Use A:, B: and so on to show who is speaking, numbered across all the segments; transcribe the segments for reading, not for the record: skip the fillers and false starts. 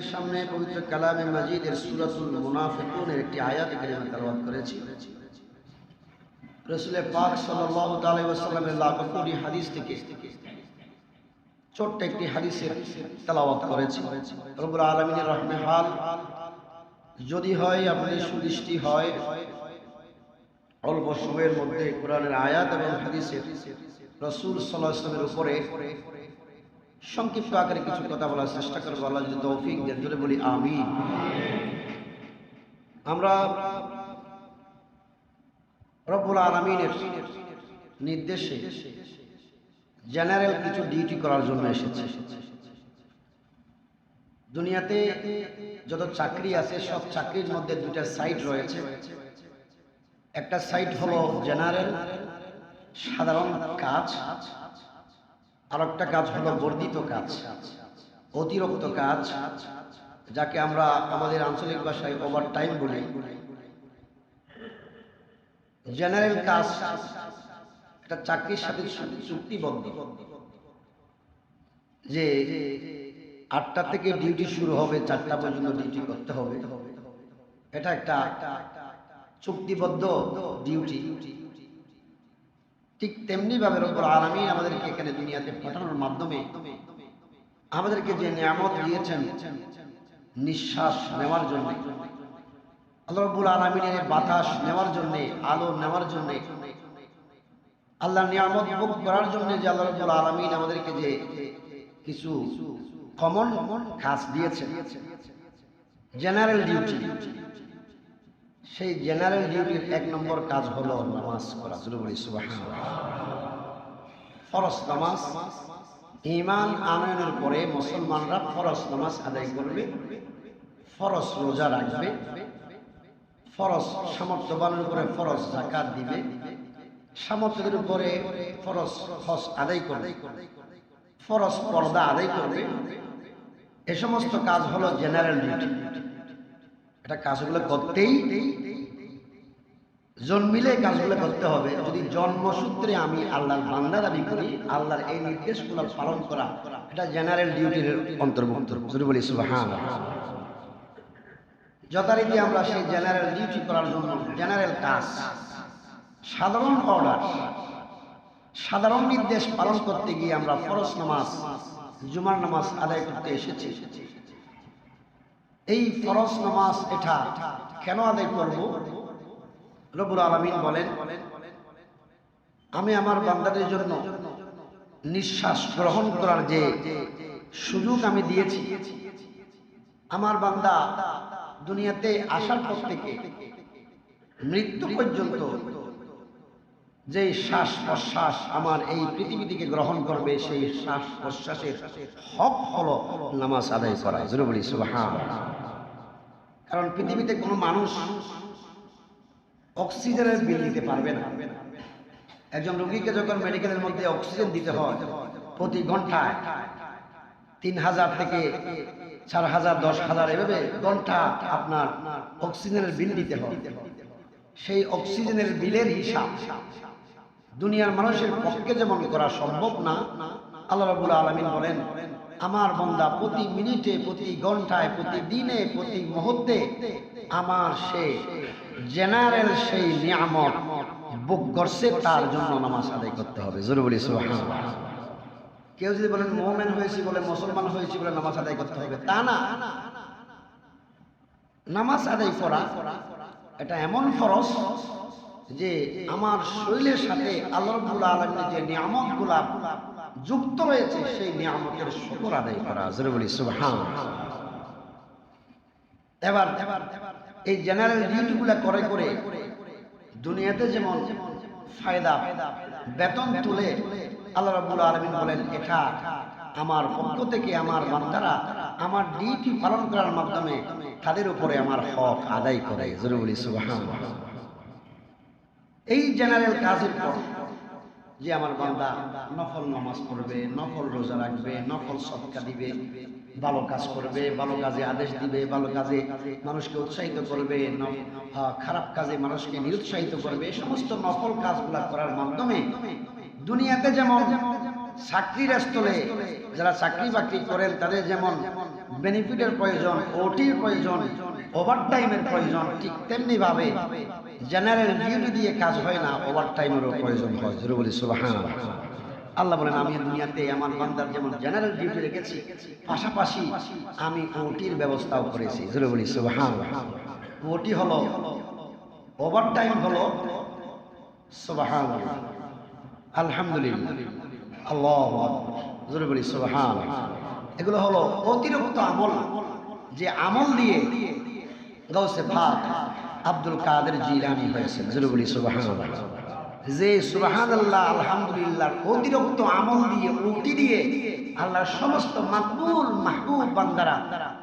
A: আপনাদের সামনে পবিত্র কালামে মাজিদের সূরাতুল মুনাফিকুনের একটি আয়াত কারিমা তেলাওয়াত করেছি। রাসূল পাক সাল্লাল্লাহু আলাইহি ওয়াসাল্লামের লাখোটি হাদিস থেকে ছোট্ট একটি হাদিসের তেলাওয়াত করেছি। রব্বুল আলামিনের রহমে হাল যদি হয়, আপনি সুদৃষ্টি হয়, অল্প সময়ের মধ্যে কোরআনের আয়াত এবং হাদিসের রাসূল সাল্লাল্লাহু আলাইহি ওয়াসাল্লামের উপরে সংক্ষিপ্ত আকারে কিছু কথা বলার চেষ্টা করবো। আল্লাহ যদি তৌফিক দেন, জোরে বলি আমিন। আমরা রব্বুল আলামিনের নির্দেশে জেনারেল কিছু ডিউটি করার জন্য এসেছে। দুনিয়াতে যত চাকরি আছে সব চাকরির মধ্যে দুইটা সাইড রয়েছে। একটা সাইড হলো জেনারেল, সাধারণ কাজ, আর একটা কাজ হলো বর্ধিত কাজ, অতিরিক্ত কাজ, যাকে আমরা আমাদের আঞ্চলিক ভাষায় ওভার টাইম বলি। জেনারেল কাজ একটা চাকরির সাথে চুক্তিবদ্ধ, যে 8টা থেকে ডিউটি শুরু হবে, 4টা পর্যন্ত ডিউটি করতে হবে। এটা একটা চুক্তিবদ্ধ ডিউটি। ঠিক তেমনি ভাবে রব্বুল আলামিন আমাদেরকে এখানে দুনিয়াতে পাঠানোর মাধ্যমে আমাদেরকে যে নিয়ামত দিয়েছেন নিঃশ্বাস নেওয়ার জন্য, আল্লাহ রব্বুল আলামিনের বাতাস নেওয়ার জন্য, আলো নেওয়ার জন্য, আল্লাহর নিয়ামত ভোগ করার জন্য, যে আল্লাহ রব্বুল আলামিন আমাদেরকে যে কিছু কমন কাজ দিয়েছেন, জেনারেল ডিউটি, সেই জেনারেল ডিউটির 1 নম্বর কাজ হলো নামাজ পড়া। সুবহানাল্লাহ। ফরজ নামাজ, ঈমান আনয়নের পরে মুসলমানরা ফরজ নামাজ আদায় করবে, ফরজ রোজা রাখবে, ফরজ সামর্থ্যবানের উপরে ফরজ যাকাত দিবে, সামর্থ্যের উপরে ফরজ হজ আদায় করবে, ফরজ পর্দা আদায় করবে। এই সমস্ত কাজ হলো জেনারেল ডিউটি। এটা কাজগুলো করতেই জন্মিলে কাজগুলো করতে হবে। যদি জন্মসূত্রে আমি আল্লাহর বান্দা দাবি করি, আল্লাহর এই নির্দেশগুলো পালন করা এটা জেনারেল ডিউটির অন্তর্ভুক্ত। যদি বলি সুবহানাল্লাহ। যথারীতি আমরা সেই জেনারেল ডিউটি করার জন্য জেনারেল কাজ, সাধারণ অর্ডার, সাধারণ নির্দেশ পালন করতে গিয়ে আমরা ফরজ নামাজ, জুমার নামাজ আদায় করতে এসেছি। এই ফরজ নামাজ এটা কেন আদায় করব? রব্বুল আলামিন বলেন, আমি আমার বান্দাদের জন্য নিঃশ্বাস গ্রহণ করার যে সুযোগ আমি দিয়েছি, আমার বান্দা দুনিয়াতে আসার পর থেকে মৃত্যু পর্যন্ত যে শ্বাস প্রশ্বাস আমার এই পৃথিবী থেকে গ্রহণ করবে, সেই শ্বাস প্রশ্বাসের হক হলো নামাজ আদায় করা। জোরে বলি সুবহানাল্লাহ। কারণ পৃথিবীতে কোনো মানুষ অক্সিজেনের বিল দিতে পারবে না। একজন রোগীকে যখন মেডিকেলের মধ্যে অক্সিজেন দিতে হয়, প্রতি ঘন্টায় 3000 থেকে 4000, 10,000 এভাবে ঘন্টা আপনার অক্সিজেনের বিল দিতে হয়। সেই অক্সিজেনের বিলের হিসাব দুনিয়ার মানুষের পক্ষে যেমন করা সম্ভব না, আল্লাহ রাব্বুল আলামিন বলেন, আমার বান্দা প্রতি মিনিটে, প্রতি ঘন্টায়, প্রতি দিনে, প্রতি মুহূর্তে আমার সে জেনারেল সেই নিয়ামত ভোগ করছে, তার জন্য নামাজ আদায় করতে হবে। জোরে বলি সুবহানাল্লাহ। কেউ যদি বলেন মুমিন হয়েছি বলে, মুসলমান হয়েছি বলে নামাজ আদায় করতে হবে, তা না। নামাজ আদায় করা এটা এমন ফরজ যে আমার শরীরের সাথে আল্লাহ রাব্বুল আলামিনের যে নিয়ামতগুলো যুক্ত রয়েছে, সেই নিয়ামতের শুকর আদায় করা। জোরে বলি সুবহানাল্লাহ। এবার এই জেনারেল ডিউটিগুলো করে করে দুনিয়াতে যেমন ফায়দা, বেতন তুলে আল্লাহ রাব্বুল আলামিন বলেন, এটা আমার পক্ষ থেকে আমার বান্দারা আমার ডিউটি পালন করার মাধ্যমে তাদের উপরে আমার হক আদায় করে। জোরে বলি সুবহানাল্লাহ। এই জেনারেল কাজের পর যে আমার বান্দা নফল নামাজ পড়বে, নফল রোজা রাখবে, নফল সদকা দিবে, ভালো কাজ করবে, ভালো কাজে আদেশ দিবে, ভালো কাজে মানুষকে উৎসাহিত করবে, খারাপ কাজে মানুষকে নিরুৎসাহিত করবে, এই সমস্ত নফল কাজগুলা করার মাধ্যমে দুনিয়াতে যেমন চাকরির স্থলে যারা চাকরি বাকরি করেন তাদের যেমন বেনিফিটের প্রয়োজন, ওটির প্রয়োজন, ওভারটাইমের প্রয়োজন, ঠিক তেমনি ভাবে জেনারেল ডিউটি দিয়ে কাজ হয় না, ওভারটাইমেরও প্রয়োজন হয়। জোরে বলি সুবহানাল্লাহ। আল্লাহ বলেন আমি দুনিয়াতে আমার বান্দার যেমন জেনারেল ডিউটি রেখেছি, পাশাপাশি আমি ওটির ব্যবস্থাও করেছি। জোরে বলি সুবহানাল্লাহ। ওটি হলো, ওভারটাইম হলো, সুবহানাল্লাহ, আলহামদুলিল্লাহ, আল্লাহু আকবার, জোরে বলি সুবহানাল্লাহ। এগুলো হলো অতিরিক্ত আমল, যে আমল দিয়ে গাউসে পাক আব্দুল কাদের জিলানী হয়েছেন। জোরে বলি সুবহানাল্লাহ। যে সুবহানাল্লাহ আলহামদুলিল্লাহ অতিরিক্ত আমল দিয়ে, উক্তি দিয়ে আল্লাহর সমস্ত মাকবুল মাহবুব বান্দারা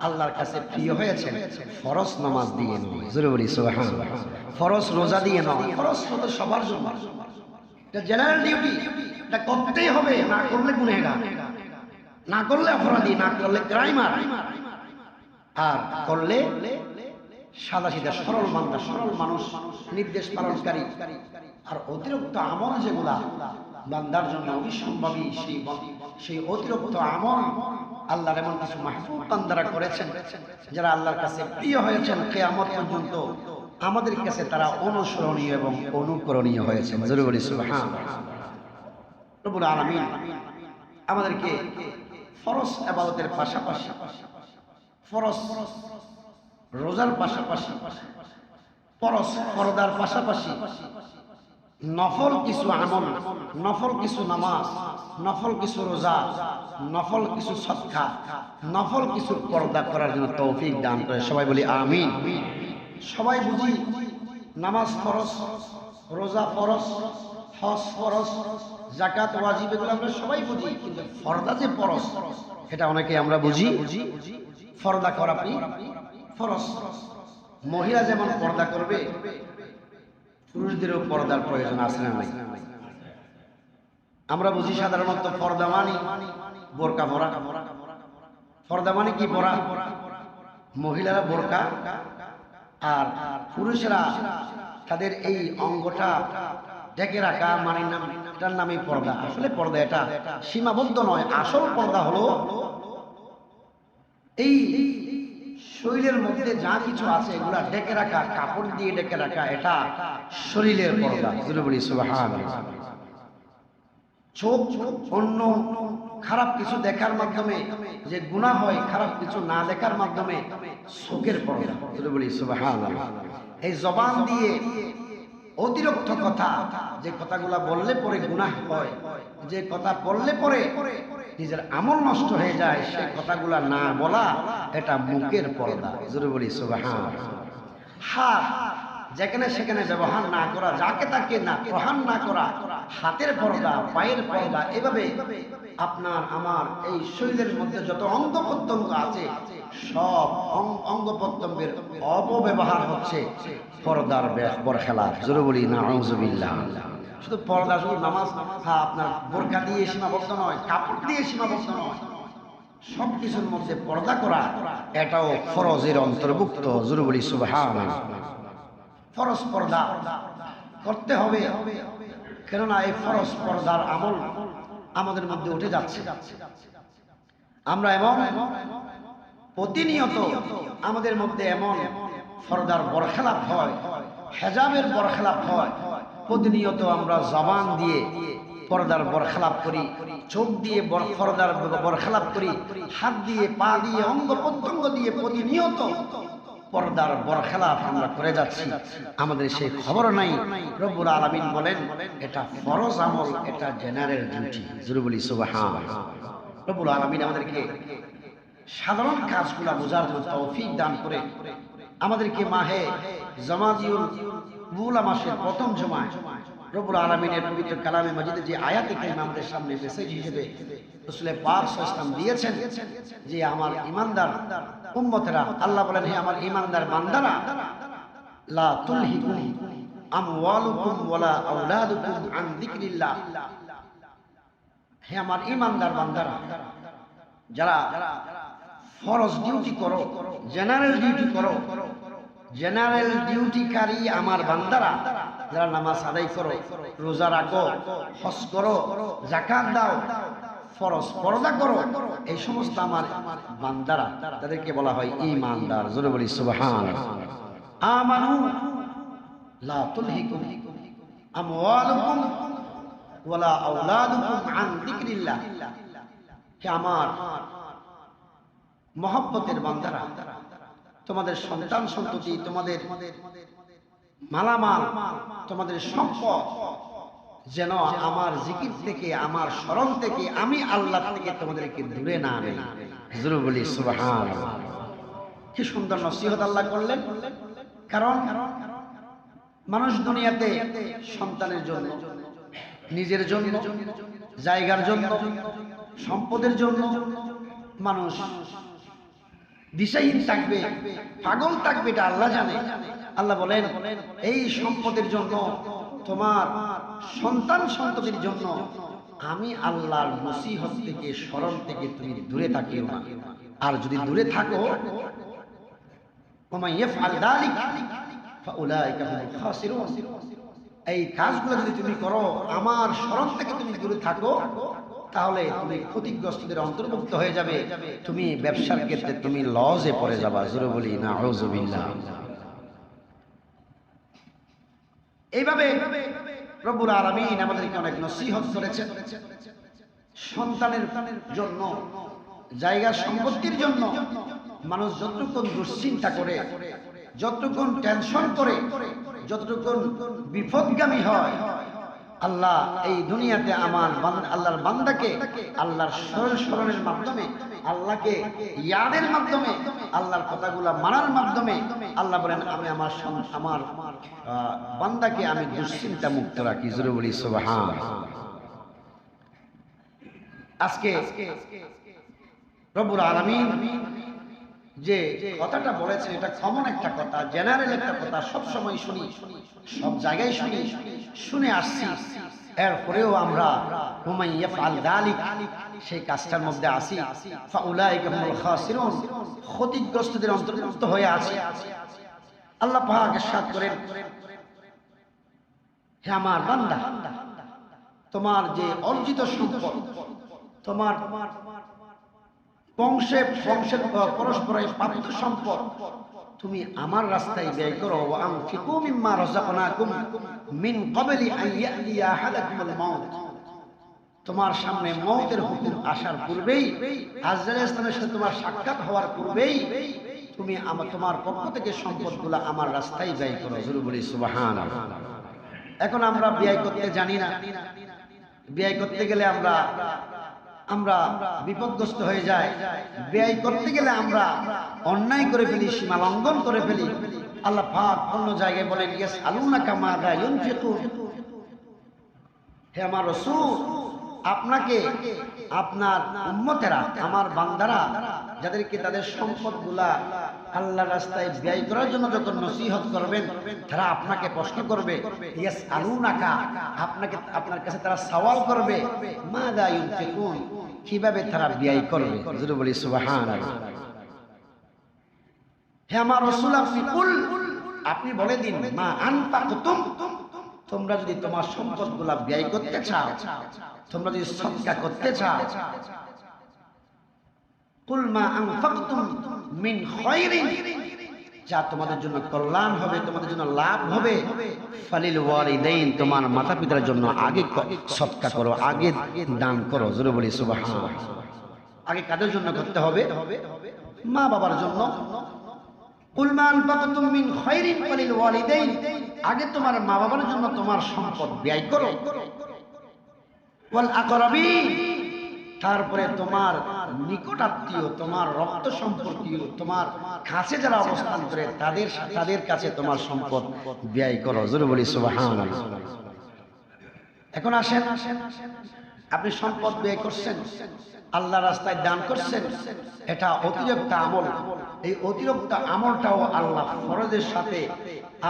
A: আল্লাহর কাছে প্রিয় হয়েছেন ফরজ নামাজ দিয়ে নয়। জোরে বলি সুবহানাল্লাহ। ফরজ রোজা দিয়ে নয়, ফরজ হলো সবার জন্য, এটা জেনারেল ডিউটি, এটা করতেই হবে, না করলে গুনাহগার, না করলে অপরাধী, না করলে ক্রাইমার, আর করলে সাদা সিধা সরল বান্দা, সরল মানুষ, নির্দেশ পালনকারী। আর অতিরিক্ত আমল যেগুলা বান্দার জন্য অবিসম্ভাবী, সেই অতিরিক্ত আমল আল্লাহর এমন কিছু মাহবুব বান্দারা করেছেন যারা আল্লাহর কাছে প্রিয় হয়েছেন, কিয়ামত পর্যন্ত আমাদের কাছে তারা অনুসরণীয় এবং অনুকরণীয় হয়েছেন। জোরে বলি সুবহানাল্লাহ। রব্বুল আলামিন আমাদেরকে ফরজ ইবাদতের পাশাপাশি, ফরজ রোজার পাশাপাশি, ফরজ পর্দার পাশাপাশি নফল কিছু আমল, নফল কিছু নামাজ, নফল কিছু রোজা, নফল কিছু সদকা, নফল কিছু পর্দা করার জন্য তৌফিক দান করে। সবাই বলি আমিন। সবাই বুঝি নামাজ ফরজ, রোজা ফরজ, হজ ফরজ, যাকাত ওয়াজিব, এগুলো আমরা সবাই বুঝি, কিন্তু ফরদা যে ফরজ এটা অনেকে আমরা বুঝি। ফরদা করা ফরজ। মহিলা যেমন পর্দা করবে, পুরুষদেরও পর্দার প্রয়োজন আছে না নাই? আমরা বুঝি সাধারণত পর্দা মানে বোরকা পরা। পর্দা মানে কি? পরা। মহিলারা বোরকা, আর পুরুষেরা তাদের এই অঙ্গটা ঢেকে রাখা, মানে নাম, এটার নামই পর্দা। আসলে পর্দা এটা সীমাবদ্ধ নয়, আসল পর্দা হলো এই শরীরের মধ্যে যা কিছু আছে এগুলা ঢেকে রাখা, কাপড় দিয়ে ঢেকে রাখা, এটা শরীরের পর্দা। জোরে বলি সুবহানাল্লাহ। চোখ অন্য খারাপ কিছু দেখার মাধ্যমে যে গুনাহ হয়, খারাপ কিছু না দেখার মাধ্যমে চোখের পর্দা। জোরে বলি সুবহানাল্লাহ। এই জবান দিয়ে অতিরিক্ত কথা, যে কথাগুলা বললে পরে গুনাহ হয়, যে কথা বললে পরে নিজের আমল নষ্ট হয়ে যায়, সেই কথাগুলা না বলা, এটা মুখের পর্দা। জোরে বলি সুবহানাল্লাহ। হাত যেখানে সেখানে ব্যবহার না করা, যাকে তাকে না প্রহার না করা, হাতের পর্দা, পায়ের পর্দা। এভাবে আপনার আমার এই শরীরের মধ্যে যত অঙ্গ প্রত্যঙ্গ আছে, সব অঙ্গ প্রত্যঙ্গের অপব্যবহার হচ্ছে পর্দার বরখেলাফ। জোরে বলি নাউযুবিল্লাহ। শুধু পর্দা, শুধু নামাজ, আপনার বোরকা দিয়ে সীমাবদ্ধ নয়, কাপড় দিয়ে সীমাবদ্ধ নয়, সব কিছুর মধ্যে পর্দা করা এটাও ফরজের অন্তর্ভুক্ত। জোরে বলি সুবহানাল্লাহ। ফরজ পর্দা করতে হবে, কেননা এই ফরজ পর্দার আমল আমাদের মধ্যে উঠে যাচ্ছে। আমরা এমন প্রতিনিয়ত আমাদের মধ্যে এমন পর্দার বরখেলাপ হয়, হেজাবের বরখেলাপ হয়, প্রতিনিয়ত আমরা জবান দিয়ে পর্দার বরখেলাপ করি, চোখ দিয়ে পর্দার বরখেলাপ করি, হাত দিয়ে, পা দিয়ে, অঙ্গ প্রত্যঙ্গ দিয়ে প্রতিনিয়ত পর্দার বরখেলাপ আমরা করে যাচ্ছি। আমাদের সেই খবর নাই। রব্বুল আলামিন বলেন এটা ফরজ আমল, এটা জেনারেল ডিউটি। জোরে বলি সুবহানাল্লাহ। রব্বুল আলামিন আমাদেরকে সাধারণ কাজগুলা বোঝার জন্য তৌফিক দান করে আমাদেরকে মাহে জমাদিউল উলা মাসের প্রথম জুমায় রব্বুল আলামিনের পবিত্র কালামে মাজিদে যে আয়াতে কারিমা আমাদের সামনে মেসেজ হিসেবে রাসূল পাক সাল্লাল্লাহু আলাইহি ওয়াসাল্লাম দিয়েছেন, যে আমার ঈমানদার উম্মতেরা, আল্লাহ বলেন হে আমার ঈমানদার বান্দারা, লা তুলহিকুম আমওয়ালুকুম ওয়ালা আওলাদুকুম আন যিকরিল্লাহ। হে আমার ঈমানদার বান্দারা, যারা ফরজ ডিউটি করো, জেনারেল ডিউটি করো, জেনারেল ডিউটিকারী আমার বান্দারা, যারা নামাজ আদায় করো, রোজা রাখো, হজ করো, যাকাত দাও, ফরজ, পর্দা করো, এই সমস্ত আমার বান্দারা, তাদেরকে বলা হয় ঈমানদার। জোরে বলি সুবহানাল্লাহ। আমানু লা তুলহিকুম আমওয়ালুকুম ওয়ালা আওলাদুকুম আন যিকরিল্লাহ। হে আমার মহব্বতের বান্দারা, তোমাদের সন্তান সন্ততি, তোমাদের মালামাল, তোমাদের সম্পদ যেন আমার জিকির থেকে, আমার স্মরণ থেকে, আমি আল্লাহ থেকে তোমাদেরকে দূরে না আনে। জোরে বলি সুবহানাল্লাহ। কি সুন্দর নসিহত আল্লাহ করলেন। কারণ মানুষ দুনিয়াতে সন্তানের জন্য, নিজের জন্য, জায়গার জন্য, সম্পদের জন্য মানুষ দিশাহীন থাকবে, পাগল থাকবে, এটা আল্লাহ জানে। আল্লাহ বলেন এই সম্পদের জন্য, তোমার সন্তান সন্ততির জন্য আমি আল্লাহর নসিহত থেকে, স্মরণ থেকে তুমি দূরে থাকিও না। আর যদি দূরে থাকো, ওয়া ইয়াফআল যালিকা ফাউলাইকা হুমুল খাসিরুন, এই কাজগুলো যদি তুমি করো, আমার স্মরণ থেকে তুমি দূরে থাকো, তাহলে তুমি ক্ষতিগ্রস্তদের অন্তর্ভুক্ত হয়ে যাবে, তুমি ব্যবসার ক্ষেত্রে তুমি লসে পড়ে যাবা। জোরে বলি নাউযুবিল্লাহ। এইভাবে রব্বুল আলামিন আমাদেরকে অনেক নসিহত করেছেন। সন্তানের জন্য, জায়গা সম্পত্তির জন্য মানুষ যতটুকু দুশ্চিন্তা করে, যতটুকু টেনশন করে, যতটুকু বিপদগামী হয়, আল্লাহ এই দুনিয়াতে আমার আল্লাহর বান্দাকে আল্লাহর স্মরণের মাধ্যমে, আল্লাহকে ইয়াদের মাধ্যমে, আল্লাহর কথাগুলা মানার মাধ্যমে আল্লাহ বলেন আমি আমার বান্দাকে আমি দুশ্চিন্তা মুক্ত রাখি। জোরে বলি সুবহানাল্লাহ। আজকে রব্বুল আলামিন যে কথাটা বলেছেন, এটা কমন একটা কথা, জেনারেল একটা কথা, সব সময় শুনি, সব জায়গায় শুনি, শুনে আসছি। এরপরেও আমরা ওমান ইয়াফআল যালিক, সেই কাজটার মধ্যে আসি, ফাউলাইকা হুমুল খাসিরুন, ক্ষতিগ্রস্তদের অন্তর্ভুক্ত হয়ে আছি। আল্লাহ পাক ইরশাদ করেন, হে আমার বান্দা, তোমার যে অর্জিত সম্পদ, তোমার বংশের পরস্পরের প্রাপ্ত সম্পদ, তুমি আমার রাস্তায় ব্যয় করো। ওয়া আনফিকু মিম্মা রাযাকনাকুম মিন ক্বাবলি আন ইয়াতিয়া আহাদাকুমুল মাউত, তোমার সামনে মওতের হুকুম আসার পূর্বেই, আজরাইল ইসলামের সাথে তোমার সাক্ষাৎ হওয়ার পূর্বেই তুমি তোমার পক্ষ থেকে সম্পদগুলো আমার রাস্তায় ব্যয় করো। জোরে বলি সুবহানাল্লাহ। এখন আমরা ব্যয় করতে জানি না, ব্যয় করতে গেলে আমরা বিপদগ্রস্ত হয়ে যায়, ব্যয় করতে গেলে আমরা অন্যায় করে ফেলি, সীমা লঙ্ঘন করে ফেলি। আল্লাহ পাক অন্য জায়গায় বলেন, ইয়াসআলুনাকা মাযা ইউনফিকুন, হে আমার রাসূল, আপনাকে আপনার উম্মতেরা, আমার বান্দারা, যাদেরকে তাদের সম্পদগুলা আল্লাহর রাস্তায় ব্যয় করার জন্য যখন নসিহত করবেন, তারা আপনাকে প্রশ্ন করবে, ইয়াসআলুনাকা, আপনার কাছে তারা সওয়াল করবে, মাযা ইউনফিকুন, কিভাবে তারা ব্যয় করবে। জোরে বলি সুবহানাল্লাহ। হে আমার রাসূল, আপনি বলে দিন, মা আনফাকতুম, তোমরা যদি তোমার সম্পদগুলা ব্যয় করতে চাও, তোমরা যদি সদকা করতে চাও, কুল মা আনফাকতুম মিন খায়রিন, যা তোমাদের জন্য কল্যাণ হবে, তোমাদের জন্য লাভ হবে, ফালিল ওয়ালিদাইন, তোমার মাতা পিতার জন্য আগে সদকা করো, আগে দান করো। জোরে বলি সুবহানাল্লাহ। আগে কাদের জন্য করতে হবে? মা বাবার জন্য। কুল মা আনফাকতুম মিন খায়রিন ফালিল ওয়ালিদাইন, আগে তোমার মা বাবার জন্য তোমার সম্পদ ব্যয় করো। ওয়াল আকরাবিন, তারপরে তোমার নিকটাত্মীয়, তোমার রক্ত সম্পর্কীয়, তোমার কাছে যারা অবস্থান করে তাদের কাছে তোমার সম্পদ ব্যয় করো। জোরে বলি সুবহানাল্লাহ। এখন আসেন, আপনি সম্পদ ব্যয় করছেন, আল্লাহ রাস্তায় দান করছেন, এটা অতিরিক্ত আমল। এই অতিরিক্ত আমলটাও আল্লাহ ফরজের সাথে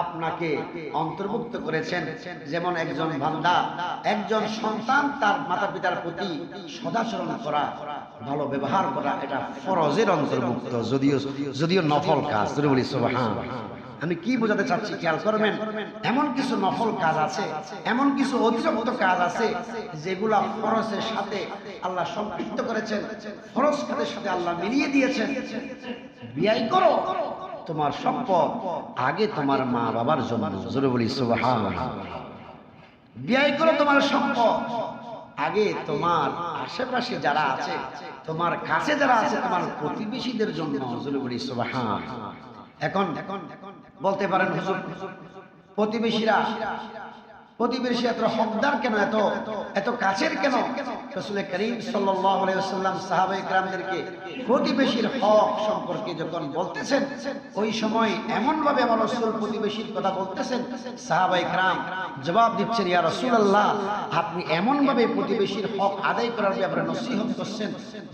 A: আপনাকে অন্তর্ভুক্ত করেছেন। যেমন একজন বান্দা, একজন সন্তান তার মাতা পিতার প্রতি সদাচরণ করা, ভালো ব্যবহার করা, এটা ফরজের অন্তর্ভুক্ত, যদিও নফল কাজ। বলি সুবহানাল্লাহ। আমি কি বোঝাতে চাচ্ছি খেয়াল করবেন, এমন কিছু নফল কাজ আছে, এমন কিছু অতিরিক্ত কাজ আছে যেগুলা ফরজের সাথে আল্লাহ সম্পৃক্ত করেছেন, ফরজ কাজের সাথে আল্লাহ মিলিয়ে দিয়েছেন। ব্যয় করো তোমার সম্পদ আগে তোমার মা বাবার জন্য, জোরে বলি সুবহানাল্লাহ। ব্যয় করো তোমার সম্পদ আগে তোমার আশেপাশে যারা আছে, তোমার কাছে যারা আছে, তোমার প্রতিবেশীদের জন্য, জোরে বলি সুবহানাল্লাহ। এখন বলতে পারেন হুজুর প্রতিবেশীরা এত হকদার কেন, এত কাছের কেন? রাসূল করিম সাল্লাল্লাহু আলাইহি ওয়াসাল্লাম সাহাবায়ে কেরামদেরকে প্রতিবেশীর হক সম্পর্কে যখন বলতেছেন, ওই সময় এমন ভাবে আমার রাসূল প্রতিবেশীর কথা বলতেছেন, সাহাবায়ে কেরাম জবাব দিচ্ছেন, ইয়া রাসূলুল্লাহ, আপনি এমন ভাবে প্রতিবেশীর হক আদায় করার ব্যাপারে নসিহত করছেন,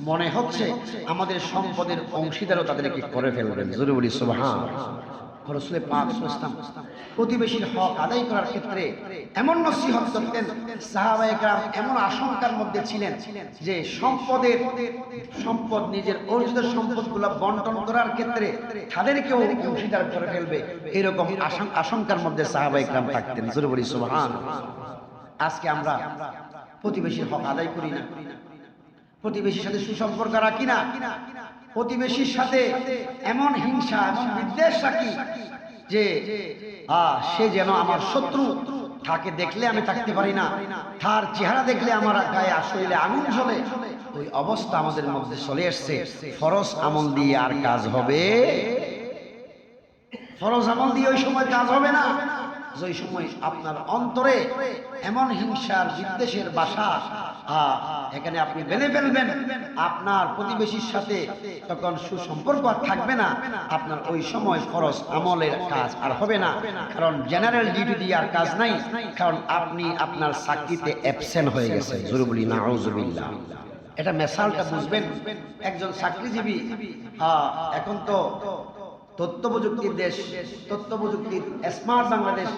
A: মনে হচ্ছে আমাদের সম্পদের অংশীদারও তাদেরকে করে ফেলবেন। জোরে বলি সুবহানাল্লাহ। রাসূল পাক সাল্লাল্লাহু আলাইহি ওয়াসাল্লাম প্রতিবেশীর হক আদায় করার ক্ষেত্রে এমন নসিহত করতেন, সাহাবায়ে কেরাম এমন আশঙ্কার মধ্যে ছিলেন যে সম্পদ নিজের অর্জিত সম্পদগুলো বন্টন করার ক্ষেত্রে তাদেরকেও অংশীদার করে ফেলবে, এরকম আশঙ্কার মধ্যে সাহাবায়ে কেরাম থাকতেন। জোরে বলি সুবহানাল্লাহ। আজকে আমরা প্রতিবেশীর হক আদায় করি না, প্রতিবেশীর সাথে সুসম্পর্ক রাখি না, প্রতিবেশীর সাথে এমন হিংসা, এমন বিদ্বেষ রাখি যে সে যেন আমার শত্রু, তাকে দেখলে আমি থাকতে পারি না, তার চেহারা দেখলে আমার গায়ে শরীরে আগুন জ্বলে। ওই অবস্থা আমাদের মধ্যে চলে আসছে। ফরজ আমল দিয়ে আর কাজ হবে? ফরজ আমল দিয়ে ওই সময় কাজ হবে না। যে সময় আপনার অন্তরে এমন হিংসার বিদ্বেষের বাসা এখানে আপনি বেঁধে ফেলবেন, আপনার প্রতিবেশীর সাথে তখন সুসম্পর্ক আর থাকবে না, আপনার ওই সময় ফরজ আমলের কাজ আর হবে না। কারণ জেনারেল ডিউটি দিয়ে আর কাজ নাই, কারণ আপনি আপনার চাকরিতে অ্যাবসেন্ট হয়ে গেছেন। জোরে বলি নাউযুবিল্লাহ। এটা মেসালটা বুঝবেন। একজন চাকরিজীবী, এখন তো তথ্য প্রযুক্তির দেশ, তথ্য প্রযুক্তির স্মার্ট বাংলাদেশ,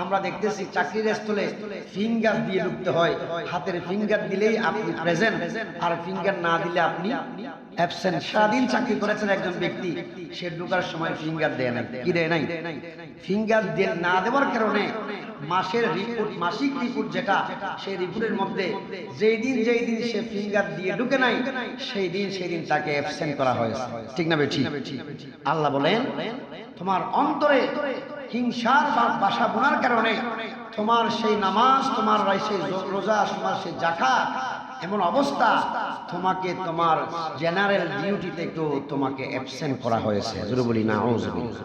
A: আমরা দেখতেছি চাকরির স্থলে ফিঙ্গার দিয়ে ঢুকতে হয়। হাতের ফিঙ্গার দিলেই আপনি প্রেজেন্ট, আর ফিঙ্গার না দিলে আপনি অ্যাবসেন্ট। সারাদিন চাকরি করেছেন একজন ব্যক্তি, সে ঢোকার সময় ফিঙ্গার দেয় নাই। কি দেয় নাই? ফিঙ্গার না দেওয়ার কারণে মাসের রিপোর্ট, মাসিক রিপোর্ট যেটা, সেই রিপোর্টের মধ্যে যেই দিন সে ফিঙ্গার দিয়ে ঢুকে নাই, সেই দিন তাকে অ্যাবসেন্ট করা হয়েছে। ঠিক না বেঠিক? আল্লাহ বলেন, তোমার অন্তরে হিংসার বাসা বোনার কারণে তোমার সেই নামাজ, তোমার সেই রোজা, তোমার সেই যাকাত, এমন অবস্থা তোমাকে তোমার জেনারেল ডিউটিতে একটু তোমাকে অ্যাবসেন্ট করা হয়েছে। জোরে বলি নাউযুবিল্লাহ।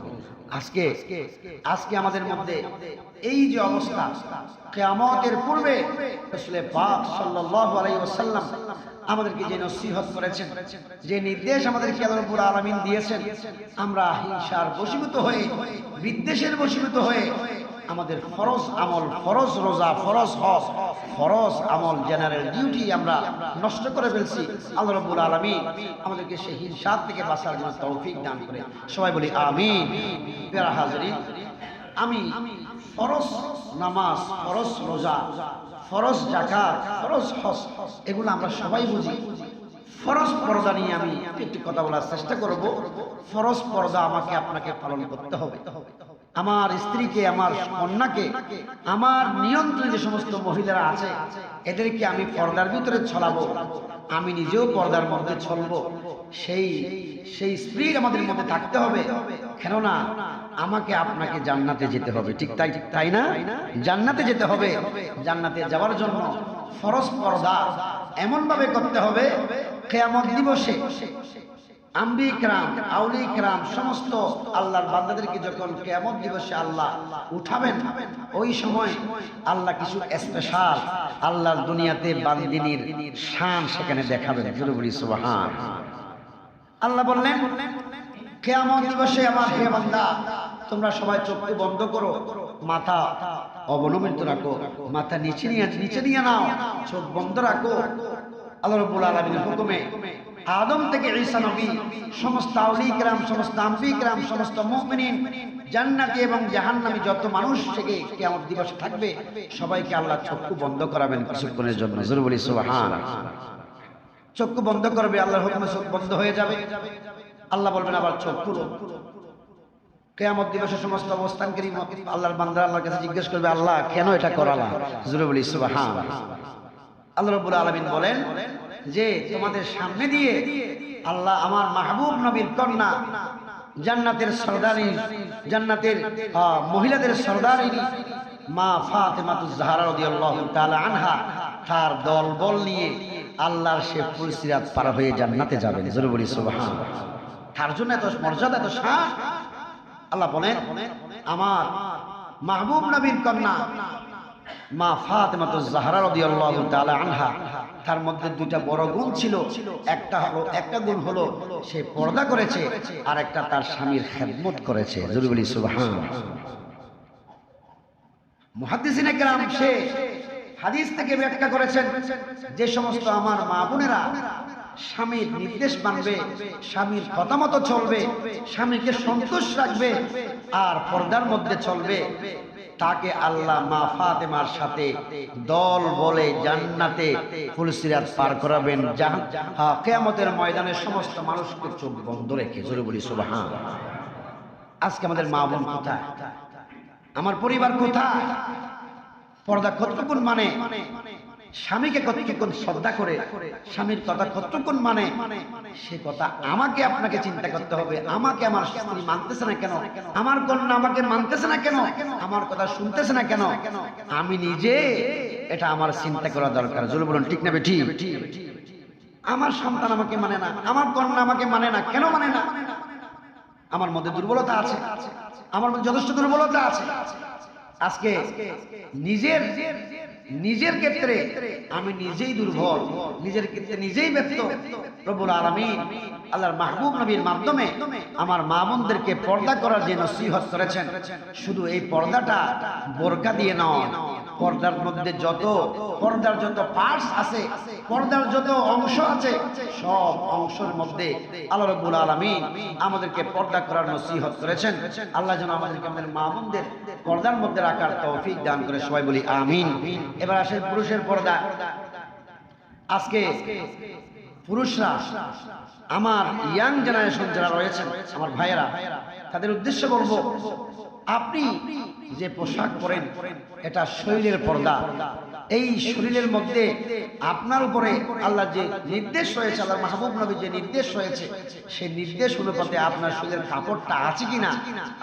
A: আজকে আমাদের মধ্যে এই যে অবস্থা, কিয়ামতের পূর্বে রাসূল পাক সাল্লাল্লাহু আলাইহি ওয়াসাল্লাম আমাদেরকে যে নসিহত করেছেন, যে নির্দেশ আমাদেরকে আল্লাহ রাব্বুল আলামিন দিয়েছেন, আমরা হিংসার বশীভূত হয়ে, বিদ্বেষের বশীভূত হয়ে আমাদের ফরজ আমল, ফরজ রোজা, ফরজ হজ, ফরজ আমল, জেনারেল ডিউটি আমরা নষ্ট করে ফেলছি। আল্লাহ রাব্বুল আলামিন আমাদেরকে সেই হিংসা থেকে বাঁচার জন্য তৌফিক দান করে। সবাই বলি আমিন। প্রিয় হাজিরিন, আমি ফরজ নামাজ, ফরজ রোজা, ফরজ যাকাত, ফরজ হজ, এগুলো আমরা সবাই বুঝি। ফরজ পর্দা নিয়ে আমি একটি কথা বলার চেষ্টা করব। ফরজ পর্দা আমাকে আপনাকে পালন করতে হবে। আমার স্ত্রীকে, আমার কন্যাকে, আমার নিয়ন্ত্রণে যে সমস্ত মহিলারা আছে, এদেরকে আমি পর্দার ভিতরে ছড়াবো, আমি নিজেও পর্দার মধ্যে চলবো। সেই স্পিরিট আমাদের মধ্যে থাকতে হবে। কেননা আমাকে আপনাকে জান্নাতে যেতে হবে। ঠিক তাই না? জান্নাতে যেতে হবে। জান্নাতে যাওয়ার জন্য ফরজ পর্দা এমন ভাবে করতে হবে, কিয়ামত দিবসে আম্বিয়া কিরাম, আউলিয়া কিরাম, সমস্ত আল্লাহর বান্দাদেরকে যখন কিয়ামত দিবসে আল্লাহ উঠাবেন, ওই সময় আল্লাহ কিছু স্পেশাল আল্লাহর দুনিয়াতে বান্দিনীর শান সেখানে দেখাবেন। জোরে বলি সুবহানাল্লাহ। আল্লাহ বললেন, কিয়ামত দিবসে আমার হে বান্দা, তোমরা সবাই চোখ বন্ধ করো, মাথা অবনমিত রাখো, মাথা নিচে নিয়ে নাও, চোখ বন্ধ রাখো। আল্লাহ রাব্বুল আলামিনের হুকুমে আদম থেকে ঈসা নবী, সমস্ত আউলিয়া কিরাম, সমস্ত আম্বিয়া কিরাম, সমস্ত মুমিনিন, জান্নাতি এবং জাহান্নামী যত মানুষ থেকে কিয়ামত দিবসে থাকবে, সবাইকে আল্লাহ চক্ষু বন্ধ করাবেন কিছুক্ষণের জন্য। জোরে বলি সুবহানাল্লাহ। চক্ষু বন্ধ করবে, আল্লাহর হুকুমে চোখ বন্ধ হয়ে যাবে। আল্লাহ বলবেন আবার চোখ খুলো। কিয়ামত দিবসে সমস্ত অবস্থানকারী আল্লাহর বান্দারা আল্লাহর কাছে জিজ্ঞেস করবে, আল্লাহ কেন এটা করালা? জোরে বলি সুবহানাল্লাহ। আল্লাহ রাব্বুল আলামিন বলেন যে তোমাদের সামনে দিয়ে আল্লাহ আমার মাহবুব নবীর কন্যা, জান্নাতের সরদারি, জান্নাতের মহিলাদের সরদারি মা ফাতেমাতুজ জাহরা রাদিয়াল্লাহু তাআলা আনহা তার দলবল নিয়ে আল্লাহর সে ফুলসিরাত পার হয়ে জান্নাতে যাবেন। জোরে বলি সুবহানাল্লাহ। তার জন্য এত মর্যাদা, এত শান। আল্লাহ বলেন আমার মাহবুব নবীর কন্যা মা ফাতেমাতুজ জাহরা রাদিয়াল্লাহু তাআলা আনহা, তার মধ্যে দুইটা বড় গুণ ছিল। একটা গুণ হলো সে পর্দা করেছে, আর একটা তার স্বামীর খেদমত করেছে। জোরে বলি সুবহানাল্লাহ। মুহাদ্দিসিনে কেরাম সে হাদিস থেকে ব্যাখ্যা করেছেন যে সমস্ত আমার মা বোনেরা স্বামীর নির্দেশ মানবে, স্বামীর কথা মতো চলবে, স্বামীকে সন্তুষ্ট রাখবে আর পর্দার মধ্যে চলবে, তাকে আল্লাহ মা ফাতেমার সাথে দল বলে জান্নাতে ফুলসিরাত পার করাবেন, কিয়ামতের ময়দানে সমস্ত মানুষকে চোখ বন্ধ রেখে। জোরে বলি সুবহানাল্লাহ। আজকে আমাদের মা বোন কোথায়? আমার পরিবার কোথায়? পর্দা কতটুকুন মানে, স্বামীকে কতটুকুন শ্রদ্ধা করে, স্বামীর কথা কতটুকুন মানে, সে কথা আমাকে আপনাকে চিন্তা করতে হবে। আমাকে আমার স্ত্রী মানতেছে না কেন? আমার কন্যা আমাকে মানতেছে না কেন? আমার কথা শুনতেছে না কেন? আমি নিজে এটা আমার চিন্তা করা দরকার। জোরে বলুন ঠিক না বেঠিক? আমার সন্তান আমাকে মানে না, আমার কন্যা আমাকে মানে না, কেন মানে না? আমার মধ্যে দুর্বলতা আছে, আমার মধ্যে যথেষ্ট দুর্বলতা আছে। আজকে নিজের ক্ষেত্রে আমি নিজেই দুর্বল, নিজের ক্ষেত্রে নিজেই ব্যর্থ। রব্বুল আলামিন আল্লাহর মাহবুব নবীর মাধ্যমে আমার মা বোনদেরকে পর্দা করার যে নসিহত করেছেন, শুধু এই পর্দাটা বোরকা দিয়ে নয়, পর্দার মধ্যে পর্দার যত পার্টস আছে, পর্দার যত অংশ আছে, সব অংশের মধ্যে আল্লাহ রাব্বুল আলামিন আমাদেরকে পর্দা করার নসিহত করেছেন। আল্লাহ যেন আমাদেরকে আমাদের মা বোনদের পর্দার মধ্যে রাখার তৌফিক দান করে। সবাই বলি আমিন। এবার আসেন পুরুষের পর্দা। আজকে পুরুষরা, আমার ইয়াং জেনারেশন যারা রয়েছেন, আমার ভাইয়েরা, তাদের উদ্দেশ্যে বলবো, আপনি যে পোশাক পরেন এটা শরীরের পর্দা। এই শরীরের মধ্যে আপনার উপরে আল্লাহ যে নির্দেশ রয়েছে, আল্লাহ মাহবুব নবী যে নির্দেশ রয়েছে, সেই নির্দেশ অনুপাতে আপনার শরীরের কাপড়টা আছে কিনা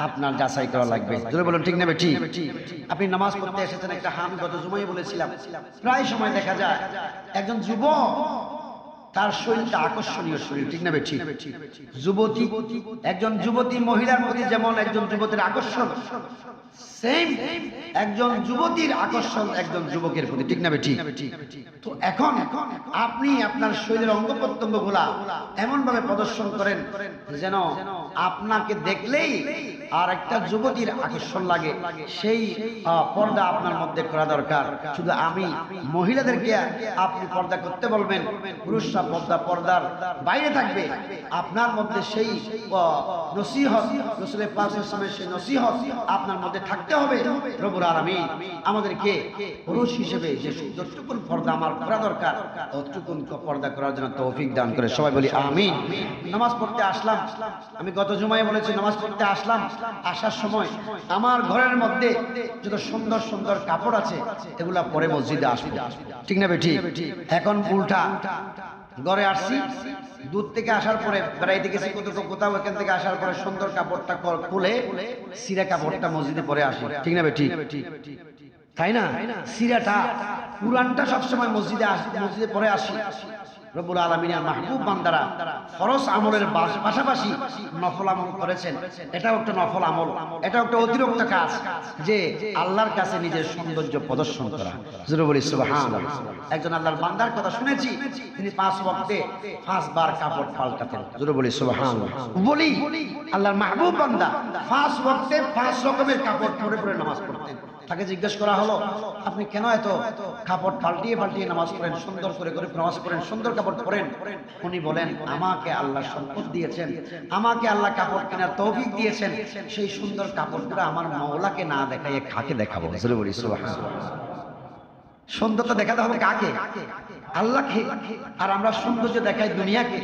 A: আপনার যাচাই করা লাগবে। জোরে বলুন ঠিক না ঠিক? আপনি নামাজ পড়তে এসেছেন, একটা আমি গত জুমায় বলেছিলাম, প্রায় সময় দেখা যায় একজন যুবক, তার শরীরটা আকর্ষণীয় শরীর, ঠিক না ঠিক? যুবতী, একজন যুবতী মহিলার প্রতি যেমন একজন যুবতীর আকর্ষণ, সেম একজন যুবতীর আকর্ষণ একজন যুবকের প্রতি, ঠিক না ঠিক? তো এখন আপনি আপনার শরীরের অঙ্গ প্রত্যঙ্গ গুলা এমন ভাবে প্রদর্শন করেন যেন আপনাকে দেখলেই আর একটা যুবতীর আকর্ষণ লাগে। সেই পর্দা আপনার মধ্যে করা দরকার। শুধু আমি মহিলাদেরকে আপনি পর্দা করতে বলবেন, পুরুষরা পর্দার বাইরে থাকবে। আপনার মধ্যে সেই নসিহত, রাসূলের পাক সাল্লাল্লাহু আলাইহি ওয়াসাল্লামের সেই নসিহত আপনার মধ্যে থাকতে হবে। রব্বুল আলামিন আমাদেরকে পুরুষ হিসেবে যে যতটুকুন পর্দা আমার করা দরকার, ততটুকুন পর্দা করার জন্য তৌফিক দান করে। সবাই বলি আমিন। নামাজ পড়তে আসলাম, আমি গত জুমায় বলেছি, নামাজ পড়তে আসলাম, আসার সময় আমার ঘরের মধ্যে যত সুন্দর সুন্দর কাপড় আছে এগুলা পরে মসজিদে আসবো, ঠিক না বেঠিক? এখন উল্টা, ঘরে আসছি, দূর থেকে আসার পরে বেড়াইতে গেছি কোথাও, এখান থেকে আসার পরে সুন্দর কাপড়টা খুলে সিরা কাপড়টা মসজিদে পরে আসি, ঠিক না ঠিক? তাই না? সিরাটা পুরানটা সবসময় মসজিদে পরে আসি। রব্বুল আলামিনের মাহবুব বান্দারা ফরজ আমলের পাশাপাশি নফল আমল করেছেন। এটাও একটা নফল আমল, এটাও একটা অতিরিক্ত কাজ, যে আল্লাহর কাছে নিজের সৌন্দর্য প্রদর্শন করা। জোরে বলি সুবহানাল্লাহ। একজন আল্লাহর বান্দার কথা শুনেছি, তিনি 5 ওয়াক্তে 5 বার কাপড় পাল্টাতেন। জোরে বলি সুবহানাল্লাহ। বলি আল্লাহর মাহবুব বান্দা 5 ওয়াক্তে 5 রকমের কাপড় পরে পরে নামাজ পড়তেন। তাকে জিজ্ঞেস করা হলো, আপনি কেন এত কাপড় পাল্টিয়ে পাল্টিয়ে নামাজ পড়েন, সুন্দর করে করে নামাজ পড়েন, সুন্দর কাপড় পরেন? উনি বলেন, আমাকে আল্লাহ সম্পদ দিয়েছেন, আমাকে আল্লাহ কাপড় কেনার তৌফিক দিয়েছেন, সেই সুন্দর কাপড়গুলো আমার মাওলাকে না দেখাইয়ে কাকে দেখাবো? জোরে বলি সুবহানাল্লাহ। সৌন্দর্য দেখাতে হবে কাকে? আল্লাহকে। আর আমরা সৌন্দর্য দেখাই দুনিয়াকে।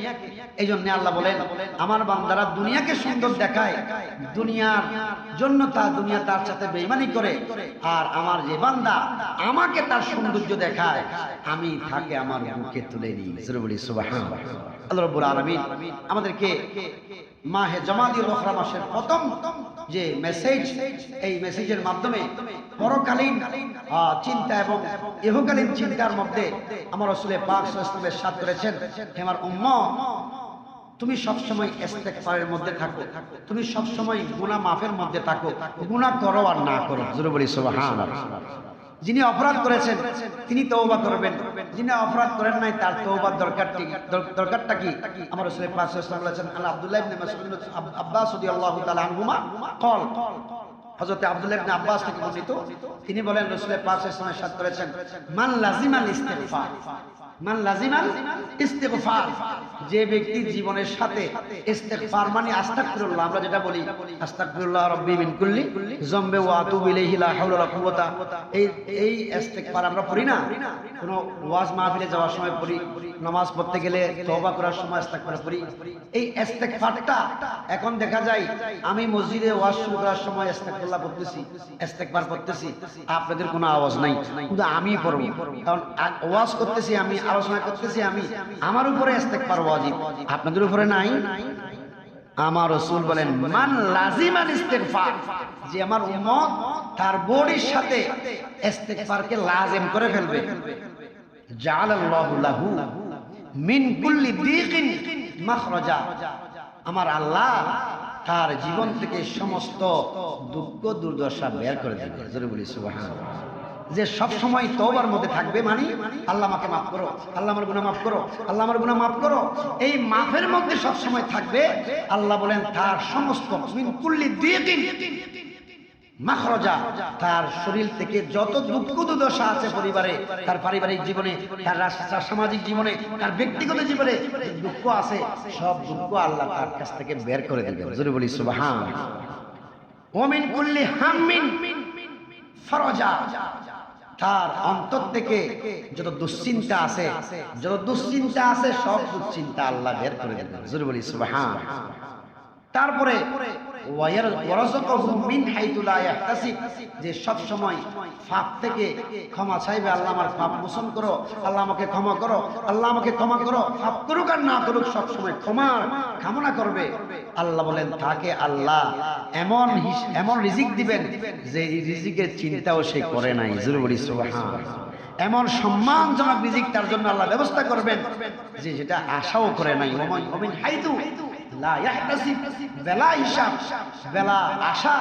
A: এই জন্য আল্লাহ বলেন আমার বান্দারা দুনিয়াকে সুন্দর দেখায়, দুনিয়ার জন্য দুনিয়া তার সাথে বেঈমানি করে, আর আমার যে বান্দা আমাকে তার সৌন্দর্য দেখায় আমি তাকে আমার বুকে তুলে নিই। সুবহানাল্লাহ। আল্লাহ রাব্বুল আলামিন আমাদেরকে মাহে জামাদিউল উখরা মাসের প্রথম যে মেসেজ, এই মেসেজের মাধ্যমে পরকালীন চিন্তা এবং ইহকালীন চিন্তার মধ্যে আমার রাসূল পাক সাল্লাল্লাহু আলাইহি ওয়াসাল্লাম ইরশাদ করেছেন, হে আমার উম্মত, তুমি সবসময় ইস্তেগফারের মধ্যে থাকো, তুমি সবসময় গুনাহ মাফের মধ্যে থাকো, গুনাহ করো আর না করো। জোরে বলি সুবহানাল্লাহ। যিনি অপরাধ করেছেন তিনি তওবা করবেন, যিনি অপরাধ করেন নাই তার তওবার দরকারটা কি? আমার রাসূল পাক সাল্লাল্লাহু আলাইহি ওয়াসাল্লাম বলেছেন, আল্লাহ আব্দুল্লাহ ইবনে মাসউদ আব্বাস রাদিয়াল্লাহু তাআলা আনহুমা قال, হযরত আব্দুল্লাহ ইবনে আব্বাস থেকে বর্ণিত, তিনি বলেন রাসূল পাক সাল্লাল্লাহু আলাইহি ওয়াসাল্লাম ইরশাদ করেছেন, মান লাজিমাল ইস্তিগফার, মান লাজিমাল ইস্তিগফার, যে ব্যক্তি জীবনের সাথে ইস্তিগফার মানে আস্তাগফিরুল্লাহ, আমরা যেটা বলি আস্তাগফিরুল্লাহ রাব্বি মিন কুল্লি যামবি ওয়া আতুবু ইলাইহি লা হাওলা ওয়ালা কুওয়াতা, এই ইস্তিগফার আমরা পড়ি না? কোন ওয়াজ মাহফিলে যাওয়ার সময় পড়ি, নামাজ পড়তে গেলে তওবা করার সময় ইস্তিগফার পড়ি। এই ইস্তিগফারটা এখন দেখা যায় আমি মসজিদে ওয়াজ শুরু করার সময় ইস্তিগফার পড়তেছি, ইস্তিগফার পড়তেছি, আপনাদের কোনো আওয়াজ নাই, কিন্তু আমি পড়ব, কারণ ওয়াজ করতেছি আমি, আলোচনা করতেছি আমি, আমার উপরে ইস্তিগফার ওয়াজিব, আপনাদের উপরে নাই। আমার রাসূল বলেন, মান লাজিমাল ইস্তিগফার, যে আমার উম্মত তার বডির সাথে ইস্তিগফারকে লাজিম করে ফেলবে, জাআলাল্লাহু লাহু মিন কুল্লি দীকিন মাখরাজা, আমার আল্লাহ তার জীবন থেকে সমস্ত দুঃখ দুর্দশা বের করে দেবে। জোরে বলি সুবহানাল্লাহ। যে সব সময় তওবার মধ্যে থাকবে, মানে আল্লাহ আমাকে মাফ করো, আল্লাহ আমার গুনাহ মাফ করো, আল্লাহ আমার গুনাহ মাফ করো, এই মাফের মধ্যে সব সময় থাকবে, আল্লাহ বলেন তার সমস্ত মিন কুল্লি দীকিন মাখরাজা, তার শরীর থেকে যত দুঃখ দুর্দশা আছে পরিবারে, তার পারিবারিক জীবনে, তার সামাজিক জীবনে, তার ব্যক্তিগত জীবনে দুঃখ আছে, সব দুঃখ আল্লাহ তার কাছ থেকে বের করে দিবেন। জোরে বলি সুবহানাল্লাহ। ওয়া মিন কুল্লি হাম্মিন ফারাজা, তার অন্তর থেকে যত দুশ্চিন্তা আছে, সব দুশ্চিন্তা আল্লাহ বের করে দেবেন। জোরে বলি সুবহানাল্লাহ। তারপরে ওয়ারাযাকাহু মিন হাইতু লা ইয়াহতাসিব, যে সব সময় পাপ থেকে ক্ষমা চাইবে, আল্লাহ আমার পাপ মোচন করো, আল্লাহ আমাকে ক্ষমা করো, আল্লাহ আমাকে ক্ষমা করো, পাপ করুক আর না করুক সব সময় ক্ষমা কামনা করবে। আল্লাহ বলেন তাকে আল্লাহ এমন রিজিক দিবেন যে রিজিকের চিন্তাও সে করে নাই। জোরে বলি সুবহানাল্লাহ। এমন সম্মানজনক রিজিক তার জন্য আল্লাহ ব্যবস্থা করবেন যে যেটা আশাও করে নাই। ওমিন হাইতু লা ইয়াহতাসিব, বেলা হিসাব, বেলা আশা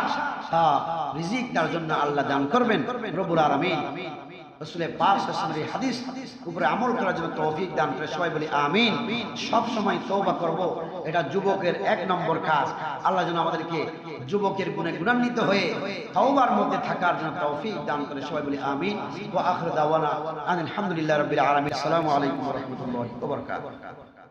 A: রিজিক তার জন্য আল্লাহ দান করবেন রব্বুল আলামিন। রাসূল পাক সাল্লাল্লাহু আলাইহি ওয়াসাল্লামের হাদিস উপরে আমল করার জন্য তৌফিক দান করে সবাই বলি আমিন। সব সময় তওবা করব, এটা যুবকের 1 নম্বর কাজ। আল্লাহ যেন আমাদেরকে যুবকের গুণে গুণান্বিত হয়ে তওবার মধ্যে থাকার জন্য তৌফিক দান করে সবাই বলি আমিন। ওয়া আখিরু দাওয়ানা আলহামদুলিল্লাহি রাব্বিল আলামিন। আসসালামু আলাইকুম ওয়া রাহমাতুল্লাহি ওয়া বারাকাতুহু।